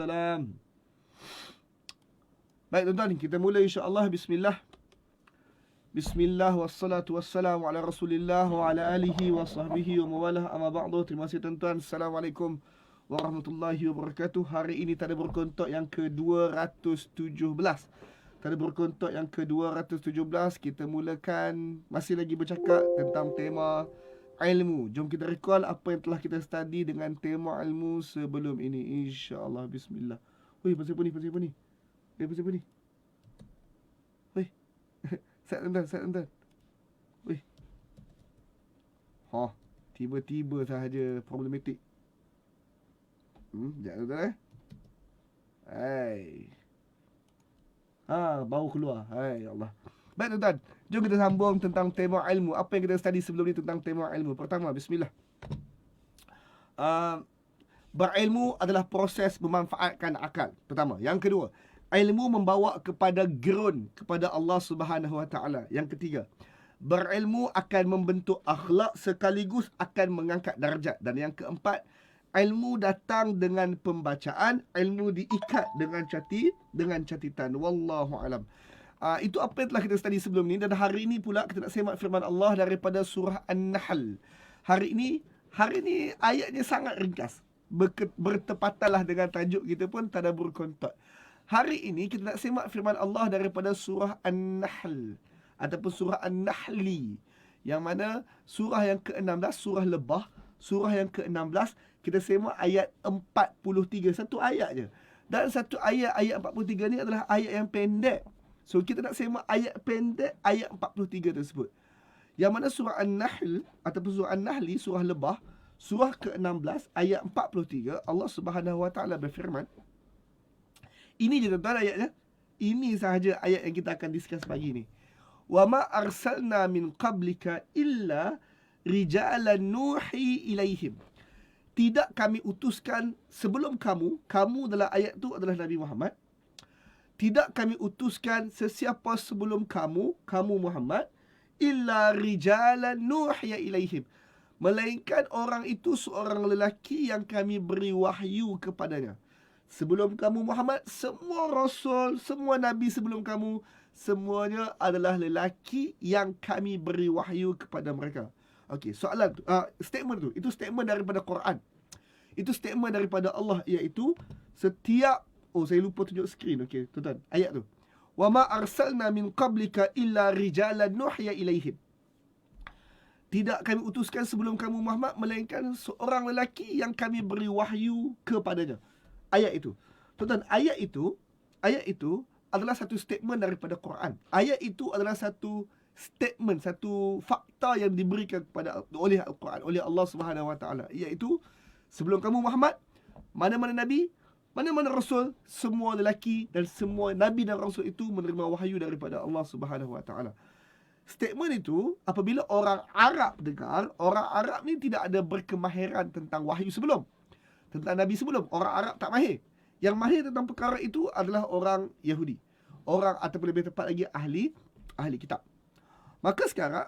wassalam. Baik tuan-tuan, kita mula insya-Allah. Bismillah. Bismillah wassalatu wassalamu ala Rasulillah wa ala alihi wa sahbihi wa mawalah, amma ba'du. Terima kasih tuan-tuan. Assalamualaikum warahmatullahi wabarakatuh. Hari ini Tanda Berkontok yang ke-217. Tanda Berkontok yang ke-217. Kita mulakan, masih lagi bercakap tentang tema ilmu. Jom kita recall apa yang telah kita study dengan tema ilmu sebelum ini, insya-Allah. Bismillah. Weh, pasal apa ni? Pasal apa ni? Pasal apa ni? Weh. Set tuan-tuan. Weh. Tiba-tiba sahaja problematik. Sekejap tuan-tuan. Hai. Baru keluar. Hai Allah. Baik tuan-tuan, jom kita sambung tentang tema ilmu. Apa yang kita study sebelum ni tentang tema ilmu? Pertama, bismillah. Berilmu adalah proses memanfaatkan akal. Pertama. Yang kedua, ilmu membawa kepada gerun kepada Allah Subhanahu Wa Taala. Yang ketiga, berilmu akan membentuk akhlak sekaligus akan mengangkat darjat. Dan yang keempat, ilmu datang dengan pembacaan, ilmu diikat dengan catatan. Wallahu alam. Itu apa yang telah kita study sebelum ni. Dan hari ini pula kita nak semak firman Allah daripada surah An-Nahl. Hari ini ayatnya sangat ringkas. Bertepatanlah dengan tajuk kita pun, Tadabbur Kontak. Hari ini kita nak semak firman Allah daripada surah An-Nahl ataupun surah An-Nahli, yang mana surah yang ke-16, surah Lebah, surah yang ke-16. Kita semak ayat 43, satu ayat je. Dan satu ayat 43 ni adalah ayat yang pendek. So kita nak semak ayat pendek, ayat 43 tersebut. Yang mana surah An-Nahl ataupun surah An-Nahli, surah Lebah, surah ke-16 ayat 43, Allah Subhanahu Wa Taala berfirman. Ini je tuan-tuan ayatnya. Ini sahaja ayat yang kita akan discuss pagi ni. Wa ma arsalna min qablika illa rijalan nuhi ilaihim. Tidak kami utuskan sebelum kamu adalah ayat tu adalah Nabi Muhammad. Tidak kami utuskan sesiapa sebelum kamu Muhammad, illa rijalan nuhiya ilaihim, melainkan orang itu seorang lelaki yang kami beri wahyu kepadanya. Sebelum kamu Muhammad, semua rasul, semua nabi sebelum kamu, semuanya adalah lelaki yang kami beri wahyu kepada mereka. Okey, soalan tu, statement tu, itu statement daripada Quran. Itu statement daripada Allah, iaitu setiap, saya lupa tunjuk skrin. Okey, tuan-tuan, ayat tu. Wa ma arsalna min qablika illa rijalan nuhya ilaihim. Tidak kami utuskan sebelum kamu Muhammad, melainkan seorang lelaki yang kami beri wahyu kepadanya. Ayat itu. Tuan-tuan, ayat itu adalah satu statement daripada Quran. Ayat itu adalah satu statement, satu fakta yang diberikan kepada oleh Al-Quran, oleh Allah Subhanahu Wa Taala, iaitu sebelum kamu Muhammad, mana-mana nabi, mana-mana rasul, semua lelaki dan semua nabi dan rasul itu menerima wahyu daripada Allah Subhanahu Wa Taala. Statement itu apabila orang Arab dengar, orang Arab ni tidak ada berkemahiran tentang wahyu sebelum, tentang nabi sebelum. Orang Arab tak mahir. Yang mahir tentang perkara itu adalah orang Yahudi. Orang, ataupun lebih tepat lagi, ahli kitab. Maka sekarang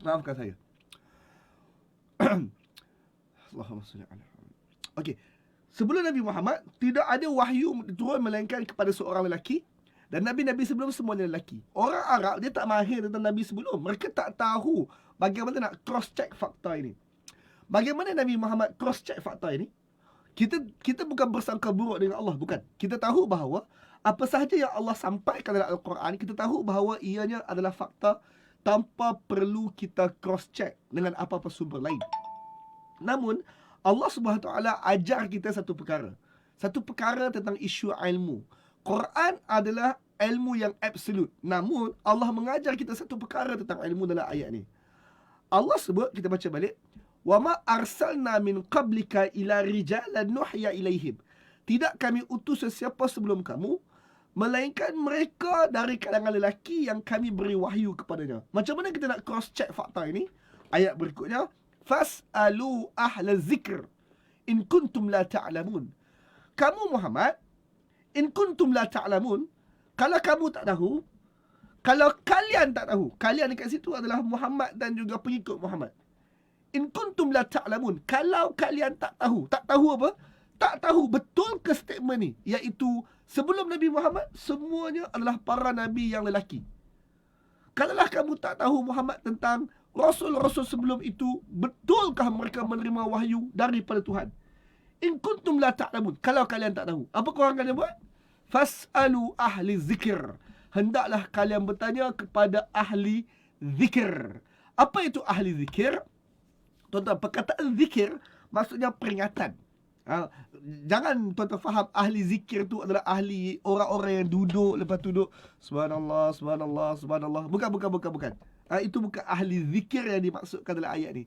maafkan saya. Allahumma salli ala Muhammad. Okey. Sebelum Nabi Muhammad, tidak ada wahyu turun melainkan kepada seorang lelaki. Dan nabi-nabi sebelum semuanya lelaki. Orang Arab, dia tak mahir tentang nabi sebelum. Mereka tak tahu bagaimana nak cross-check fakta ini. Bagaimana Nabi Muhammad cross-check fakta ini? Kita bukan bersangka buruk dengan Allah, bukan. Kita tahu bahawa apa sahaja yang Allah sampaikan dalam Al-Quran, kita tahu bahawa ianya adalah fakta tanpa perlu kita cross-check dengan apa-apa sumber lain. Namun, Allah Subhanahu Wa Taala ajar kita satu perkara. Satu perkara tentang isu ilmu. Quran adalah ilmu yang absolut. Namun, Allah mengajar kita satu perkara tentang ilmu dalam ayat ni. Allah sebut, kita baca balik, wa ma arsalna min qablika ila rijalan nuhya ilaihim. Tidak kami utus sesiapa sebelum kamu, melainkan mereka dari kalangan lelaki yang kami beri wahyu kepadanya. Macam mana kita nak cross check fakta ini? Ayat berikutnya, fas'alu ahla zikr in kuntum la ta'lamun. Kamu Muhammad, in kuntum la ta'lamun, kalau kamu tak tahu, kalau kalian tak tahu, kalian dekat situ adalah Muhammad dan juga pengikut Muhammad. In kuntum la ta'lamun. Kalau kalian tak tahu. Tak tahu apa? Tak tahu betul ke statement ni? Iaitu sebelum Nabi Muhammad, semuanya adalah para Nabi yang lelaki. Kalaulah kamu tak tahu Muhammad tentang Rasul-Rasul sebelum itu, betulkah mereka menerima wahyu daripada Tuhan? In kuntum la ta'lamun. Kalau kalian tak tahu, apa korang kalian buat? Fas'alu ahli zikir. Hendaklah kalian bertanya kepada ahli zikir. Apa itu ahli zikir? Tuan-tuan, perkataan zikir maksudnya peringatan. Jangan tuan-tuan faham ahli zikir tu adalah ahli orang-orang yang duduk lepas duduk subhanallah, subhanallah, subhanallah. Bukan. Itu bukan ahli zikir yang dimaksudkan dalam ayat ni.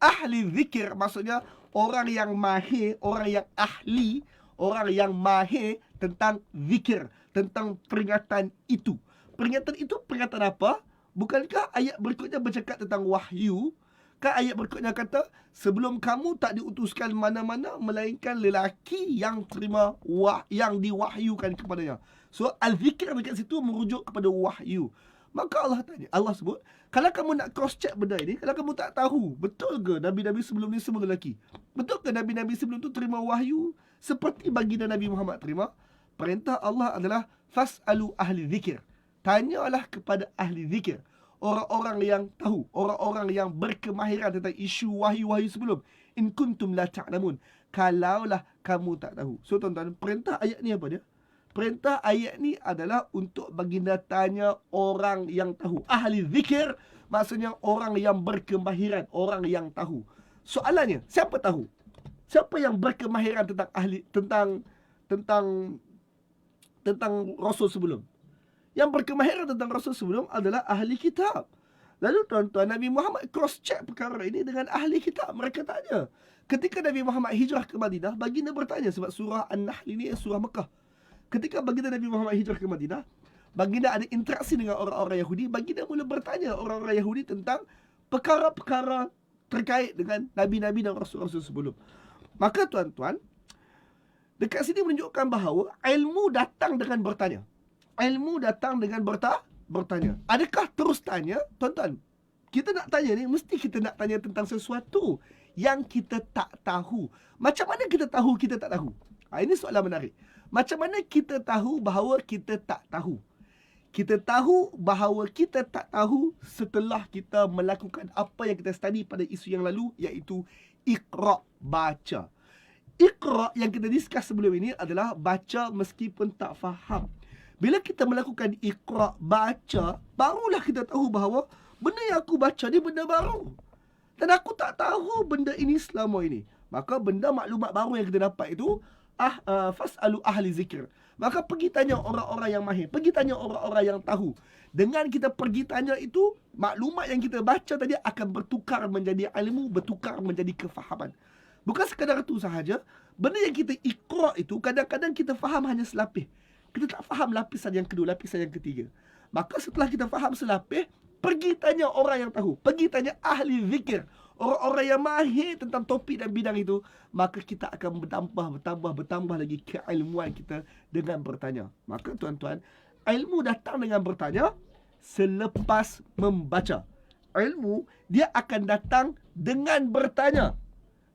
Ahli zikir maksudnya orang yang mahir, orang yang ahli, orang yang mahir tentang zikir, tentang peringatan itu. Peringatan itu peringatan apa? Bukankah ayat berikutnya bercakap tentang wahyu? Kan ayat berikutnya kata, sebelum kamu tak diutuskan mana-mana melainkan lelaki yang terima yang diwahyukan kepadanya. So al-zikir dekat situ merujuk kepada wahyu. Maka Allah tanya, Allah sebut, kalau kamu nak cross check benda ini, kalau kamu tak tahu betul ke nabi-nabi sebelum ni semua lelaki? Betul ke nabi-nabi sebelum tu terima wahyu seperti baginda Nabi Muhammad terima? Perintah Allah adalah fas'alu ahli zikir. Tanyalah kepada ahli zikir. Orang-orang yang tahu, orang-orang yang berkemahiran tentang isu wahyu-wahyu sebelum. In kuntum la ta'lamun. Kalaulah kamu tak tahu. So tuan-tuan, perintah ayat ni apa dia? Perintah ayat ni adalah untuk baginda tanya orang yang tahu. Ahli zikir maksudnya orang yang berkemahiran, orang yang tahu. Soalannya, siapa tahu? Siapa yang berkemahiran tentang tentang Rasul sebelum? Yang berkemahiran tentang Rasul sebelum adalah ahli kitab. Lalu tuan-tuan, Nabi Muhammad cross-check perkara ini dengan ahli kitab. Mereka tanya. Ketika Nabi Muhammad hijrah ke Madinah, baginda bertanya sebab surah An-Nahl ini surah Mekah. Ketika baginda Nabi Muhammad hijrah ke Madinah, baginda ada interaksi dengan orang-orang Yahudi. Baginda mula bertanya orang-orang Yahudi tentang perkara-perkara terkait dengan Nabi-Nabi dan Rasul-Rasul sebelum. Maka tuan-tuan, dekat sini menunjukkan bahawa ilmu datang dengan bertanya. Ilmu datang dengan bertanya. Adakah terus tanya? Tuan-tuan, kita nak tanya ni, mesti kita nak tanya tentang sesuatu yang kita tak tahu. Macam mana kita tahu kita tak tahu? Ini soalan menarik. Macam mana kita tahu bahawa kita tak tahu? Kita tahu bahawa kita tak tahu setelah kita melakukan apa yang kita study pada isu yang lalu, iaitu Iqra', baca. Iqra' yang kita discuss sebelum ini adalah baca meskipun tak faham. Bila kita melakukan Iqra', baca, barulah kita tahu bahawa benda yang aku baca ni benda baru. Dan aku tak tahu benda ini selama ini. Maka benda maklumat baru yang kita dapat itu, fas'alu ahli zikir. Maka pergi tanya orang-orang yang mahir. Pergi tanya orang-orang yang tahu. Dengan kita pergi tanya itu, maklumat yang kita baca tadi akan bertukar menjadi ilmu, bertukar menjadi kefahaman. Bukan sekadar itu sahaja. Benda yang kita Iqra' itu, kadang-kadang kita faham hanya selapis. Kita tak faham lapisan yang kedua, lapisan yang ketiga. Maka setelah kita faham selapis, pergi tanya orang yang tahu. Pergi tanya ahli zikir. Orang-orang yang mahir tentang topik dan bidang itu. Maka kita akan bertambah lagi keilmuan kita dengan bertanya. Maka tuan-tuan, ilmu datang dengan bertanya selepas membaca. Ilmu, dia akan datang dengan bertanya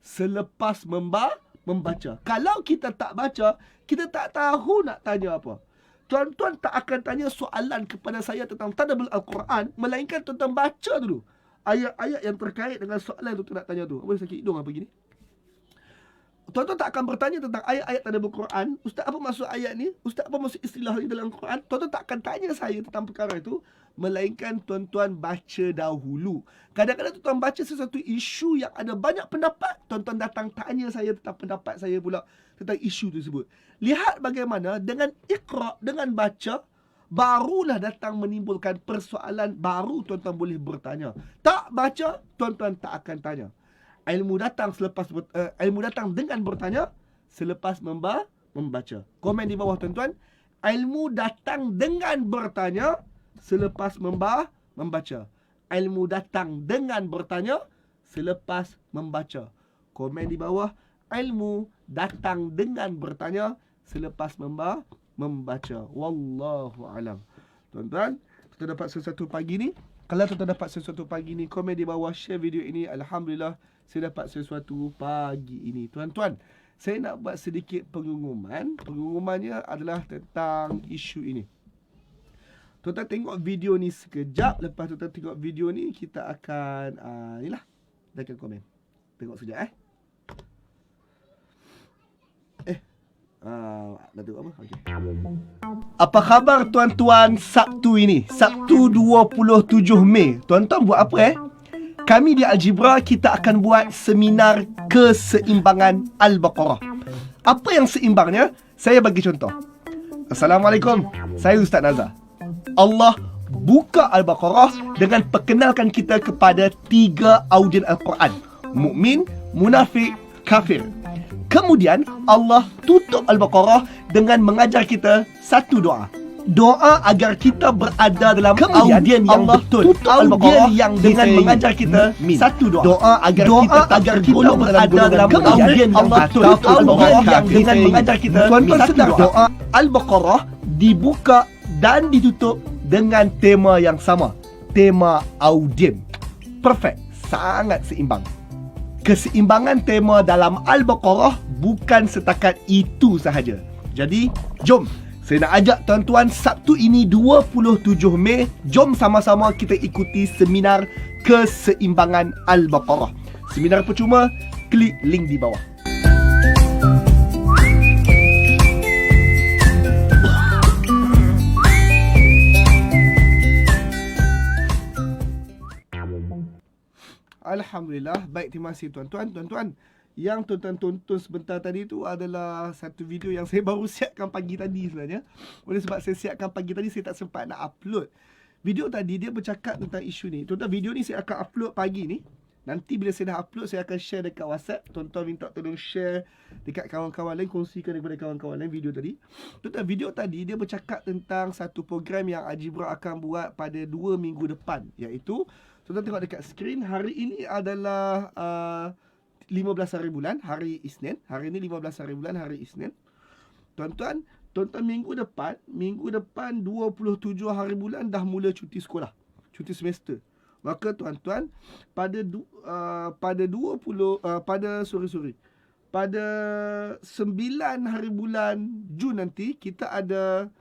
selepas membaca. Kalau kita tak baca, kita tak tahu nak tanya apa. Tuan-tuan tak akan tanya soalan kepada saya tentang tadabbur Al-Quran, melainkan tuan-tuan baca dulu ayat-ayat yang terkait dengan soalan yang tuan nak tanya tu. Apa sakit hidung apa gini? Tuan-tuan tak akan bertanya tentang ayat-ayat tadabbur Quran. Ustaz, apa maksud ayat ni? Ustaz, apa maksud istilah ni dalam Quran? Tuan-tuan tak akan tanya saya tentang perkara itu, melainkan tuan-tuan baca dahulu. Kadang-kadang tuan-tuan baca sesuatu isu yang ada banyak pendapat, tuan-tuan datang tanya saya tentang pendapat saya pula tentang isu tersebut. Lihat bagaimana dengan Iqra', dengan baca, barulah datang menimbulkan persoalan baru, tuan-tuan boleh bertanya. Tak baca, tuan-tuan tak akan tanya. Ilmu datang ilmu datang dengan bertanya selepas membaca. Komen di bawah tuan-tuan. Ilmu datang dengan bertanya selepas membaca. Ilmu datang dengan bertanya selepas membaca. Komen di bawah. Ilmu datang dengan bertanya selepas membaca. Wallahu alam. Tuan-tuan, kita dapat sesuatu pagi ni. Kalau tuan-tuan dapat sesuatu pagi ni, komen di bawah, share video ini. Alhamdulillah. saya dapat sesuatu pagi ini. Tuan-tuan, saya nak buat sedikit pengumuman. Pengumumannya adalah tentang isu ini. Tuan-tuan tengok video ni sekejap. Lepas tuan-tuan tengok video ni, kita akan inilah, dia akan komen. Tengok sekejap dah tengok apa? Okay. Apa khabar tuan-tuan Sabtu ini? Sabtu 27 Mei. Tuan-tuan buat apa Kami di Algebra kita akan buat seminar keseimbangan Al-Baqarah. Apa yang seimbangnya? Saya bagi contoh. Assalamualaikum. Saya Ustaz Nazar. Allah buka Al-Baqarah dengan perkenalkan kita kepada 3 audien Al-Quran. Mukmin, munafik, kafir. Kemudian Allah tutup Al-Baqarah dengan mengajar kita satu doa. Doa agar kita berada dalam audien yang Allah betul. Tutup Al-Baqarah yang dengan mengajar kita satu doa. Doa agar kita berada dalam audien yang betul. Al-Baqarah yang dengan mengajar kita satu doa. Al-Baqarah dibuka dan ditutup dengan tema yang sama. Tema audien. Perfect. Sangat seimbang. Keseimbangan tema dalam Al-Baqarah bukan setakat itu sahaja. Jadi, jom. Saya nak ajak tuan-tuan Sabtu ini 27 Mei. Jom sama-sama kita ikuti seminar keseimbangan Al-Baqarah. Seminar percuma, klik link di bawah. Alhamdulillah. Baik, terima kasih tuan-tuan. Tuan-tuan, yang tuan-tuan tonton sebentar tadi tu adalah satu video yang saya baru siapkan pagi tadi sebenarnya. Oleh sebab saya siapkan pagi tadi, saya tak sempat nak upload. Video tadi dia bercakap tentang isu ni. Tuan-tuan, video ni saya akan upload pagi ni. Nanti bila saya dah upload, saya akan share dekat WhatsApp. Tuan-tuan minta tolong share dekat kawan-kawan lain, kongsikan kepada kawan-kawan lain video tadi. Tuan-tuan, video tadi dia bercakap tentang satu program yang Algebra akan buat pada 2 minggu depan. Iaitu, tuan-tuan tengok dekat skrin, hari ini adalah 15 hari bulan, hari Isnin. Hari ini 15 hari bulan, hari Isnin. Tuan-tuan, minggu depan 27 hari bulan dah mula cuti sekolah, cuti semester. Maka tuan-tuan, pada 9 hari bulan Jun nanti kita ada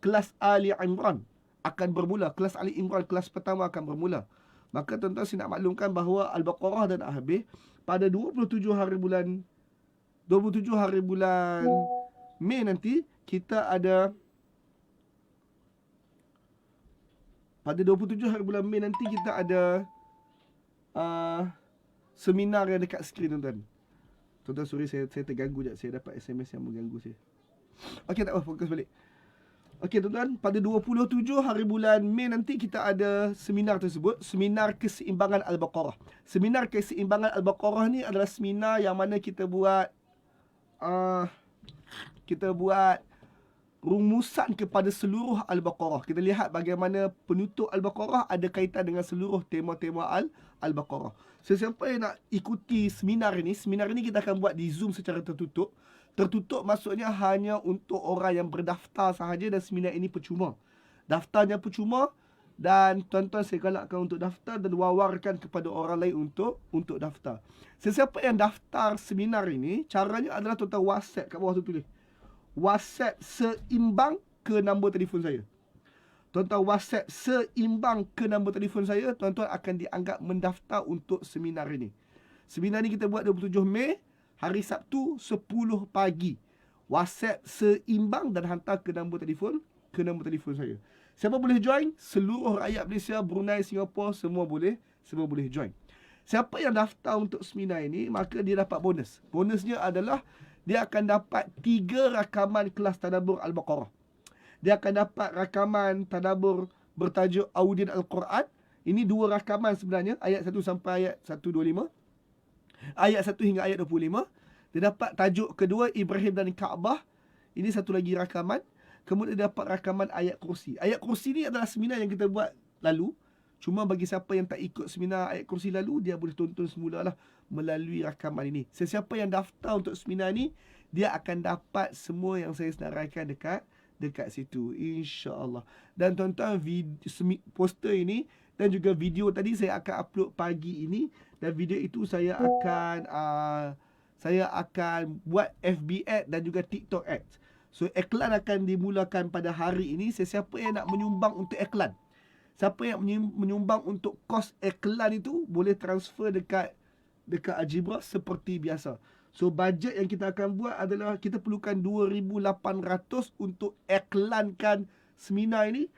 kelas Ali Imran akan bermula. Kelas Ali Imran, kelas pertama akan bermula. Maka tuan-tuan, saya nak maklumkan bahawa Al-Baqarah dan Al-Habis pada 27 hari bulan Mei nanti kita ada, pada 27 hari bulan Mei nanti kita ada seminar yang dekat skrin tuan-tuan. Tuan-tuan, sorry saya terganggu sekejap. Saya dapat SMS yang mengganggu saya. Okey, tak apa, fokus balik. Okey tuan-tuan, pada 27 hari bulan Mei nanti kita ada seminar tersebut, seminar keseimbangan Al-Baqarah. Seminar keseimbangan Al-Baqarah ni adalah seminar yang mana kita buat rumusan kepada seluruh Al-Baqarah. Kita lihat bagaimana penutup Al-Baqarah ada kaitan dengan seluruh tema-tema Al-Baqarah. Sesiapa yang nak ikuti seminar ini kita akan buat di Zoom secara tertutup. Tertutup maksudnya hanya untuk orang yang berdaftar sahaja, dan seminar ini percuma. Daftarnya percuma, dan tuan-tuan saya galakkan untuk daftar dan wawarkan kepada orang lain untuk daftar. Sesiapa yang daftar seminar ini, caranya adalah tuan-tuan WhatsApp, kat bawah tu tulis WhatsApp seimbang ke nombor telefon saya. Tuan-tuan WhatsApp seimbang ke nombor telefon saya, tuan-tuan akan dianggap mendaftar untuk seminar ini. Seminar ini kita buat 27 Mei, hari Sabtu 10 pagi. WhatsApp seimbang dan hantar ke nombor telefon saya. Siapa boleh join? Seluruh rakyat Malaysia, Brunei, Singapura, semua boleh join. Siapa yang daftar untuk seminar ini, maka dia dapat bonus. Bonusnya adalah dia akan dapat 3 rakaman kelas tadabbur Al-Baqarah. Dia akan dapat rakaman tadabbur bertajuk Audien Al-Quran. Ini 2 rakaman sebenarnya, ayat 1 sampai ayat 125. Ayat 1 hingga ayat 25. Dia dapat tajuk kedua, Ibrahim dan Kaabah. Ini satu lagi rakaman. Kemudian dia dapat rakaman ayat kursi. Ayat kursi ni adalah seminar yang kita buat lalu. Cuma bagi siapa yang tak ikut seminar ayat kursi lalu, dia boleh tonton semula lah melalui rakaman ini. Sesiapa yang daftar untuk seminar ni, dia akan dapat semua yang saya senaraikan dekat situ, insya-Allah. Dan tuan-tuan, poster ini dan juga video tadi saya akan upload pagi ini, dan video itu saya akan buat FB ad dan juga TikTok ad. So iklan akan dimulakan pada hari ini. Sesiapa yang nak menyumbang untuk iklan, siapa yang menyumbang untuk kos iklan itu, boleh transfer dekat Algebra seperti biasa. So bajet yang kita akan buat adalah kita perlukan 2,800 untuk iklankan seminar ini.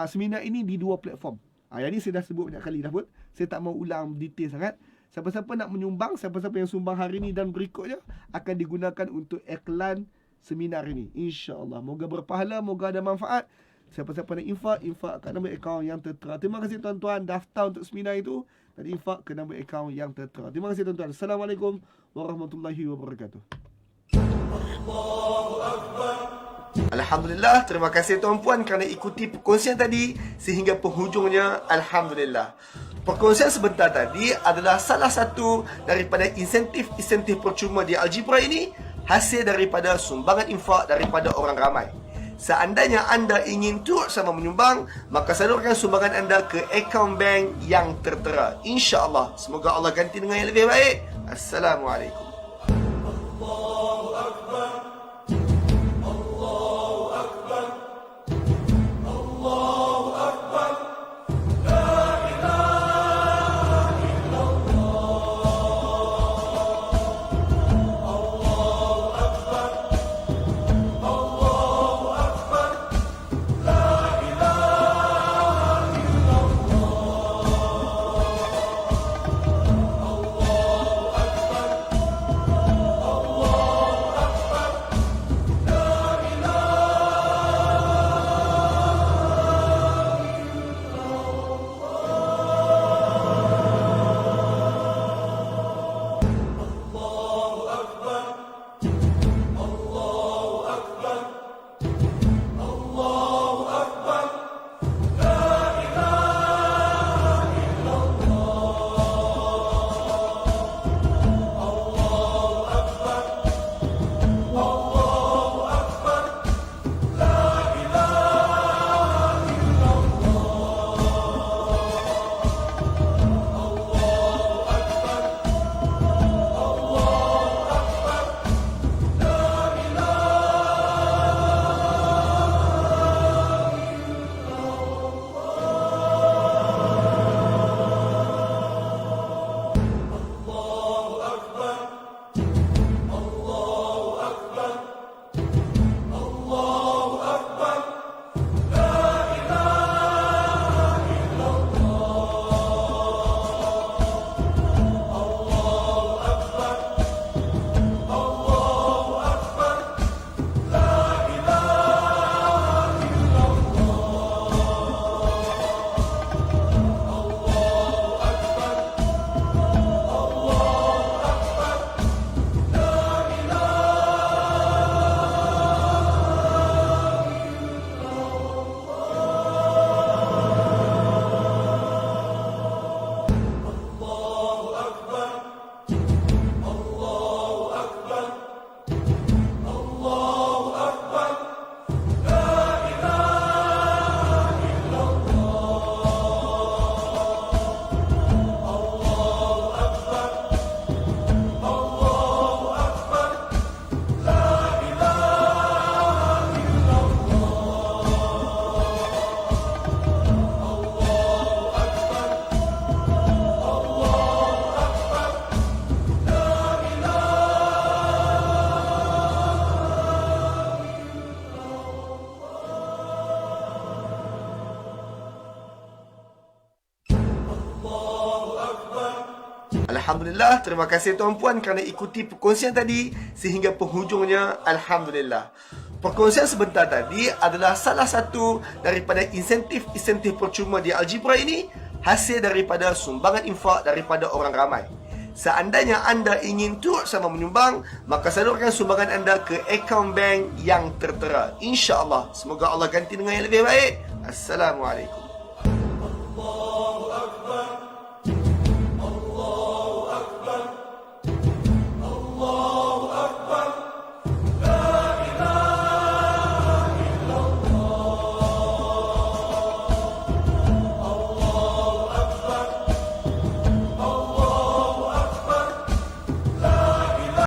Seminar ini di 2 platform. Yang ni saya dah sebut banyak kali dah pun. Saya tak mau ulang detail sangat. Siapa-siapa nak menyumbang, siapa-siapa yang sumbang hari ni dan berikutnya akan digunakan untuk iklan seminar ini. InsyaAllah. Moga berpahala, moga ada manfaat. Siapa-siapa nak infak kat nombor akaun yang tertera. Terima kasih tuan-tuan daftar untuk seminar itu dan infak ke nombor akaun yang tertera. Terima kasih tuan-tuan. Assalamualaikum warahmatullahi wabarakatuh. Alhamdulillah, terima kasih tuan-puan kerana ikuti perkongsian tadi sehingga penghujungnya. Alhamdulillah. Perkongsian sebentar tadi adalah salah satu daripada insentif percuma di Algebra ini, hasil daripada sumbangan infak daripada orang ramai. Seandainya anda ingin turut sama menyumbang, maka salurkan sumbangan anda ke akaun bank yang tertera. InsyaAllah. Semoga Allah ganti dengan yang lebih baik. Assalamualaikum. Alhamdulillah, terima kasih tuan-puan kerana ikuti perkongsian tadi sehingga penghujungnya. Alhamdulillah. Perkongsian sebentar tadi adalah salah satu daripada insentif percuma di Algebra ini, hasil daripada sumbangan infak daripada orang ramai. Seandainya anda ingin turut sama menyumbang, maka salurkan sumbangan anda ke akaun bank yang tertera. InsyaAllah. Semoga Allah ganti dengan yang lebih baik. Assalamualaikum.